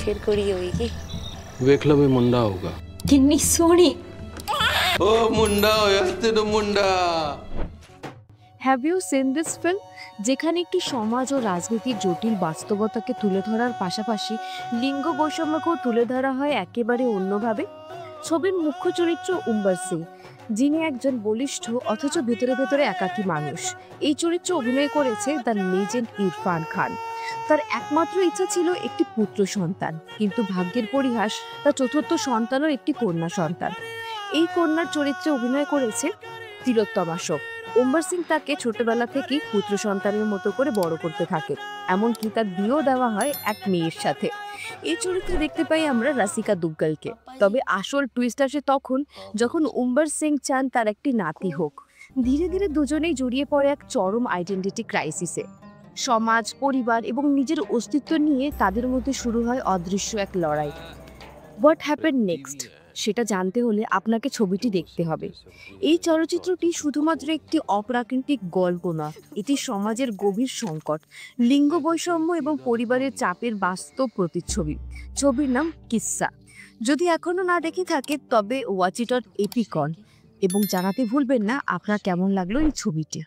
फिर कुड़ी होगी। वेख लो भी मुंडा होगा। कितनी सोनी। ओ मुंडा होया तेरा मुंडा। Have you seen this film, যেখানে একটি সমাজ ও রাজনীতির জটিল বাস্তবতাকে তুলে ধরার পাশাপাশি লিঙ্গ বৈষম্যকেও তুলে ধরা হয় একেবারে অন্যভাবে। ছবির মুখ্য চরিত্র উম্বার সিং, যিনি একজন বলিষ্ঠ অথচ ভেতরে ভেতরে একাকী মানুষ। এই চরিত্রে অভিনয় করেছে দ্য লেজেন্ড ইরফান খান। তার একমাত্র ইচ্ছা ছিল একটি পুত্র সন্তান, কিন্তু ভাগ্যের পরিহাস, তার চতুর্থ সন্তানও একটি কন্যা সন্তান। এই কন্যার চরিত্রে অভিনয় করেছে তিলোত্তমা শোক। উম্বার সিং তাকে ছোটবেলা থেকেই পুত্র সন্তানের মতো করে বড় করতে থাকে, এমনকি তার বিয়েও দেওয়া হয় এক মেয়ের সাথে। এই চরিত্রে দেখতে পাই আমরা রাসিকা দুগ্গলকে। তবে আসল টুইস্ট আসে তখন, যখন উম্বার সিং চান তার একটি নাতি হোক। ধীরে ধীরে দুজনেই জড়িয়ে পড়ে এক চরম আইডেন্টিটি ক্রাইসিসে। সমাজ, পরিবার এবং নিজের অস্তিত্ব নিয়ে তাদের মধ্যে শুরু হয় অদৃশ্য এক লড়াই। হোয়াট হ্যাপেন নেক্সট সেটা জানতে হলে আপনাকে ছবিটি দেখতে হবে। এই চলচ্চিত্রটি শুধুমাত্র একটি অপ্রাকৃতিক গল্প না, এটি সমাজের গভীর সংকট, লিঙ্গ বৈষম্য এবং পরিবারের চাপের বাস্তব প্রতিচ্ছবি। ছবির নাম কিসসা। যদি এখনো না দেখে থাকে তবে ওয়াচ ইট অন এপিকন, এবং জানাতে ভুলবেন না আপনার কেমন লাগলো এই ছবিটি।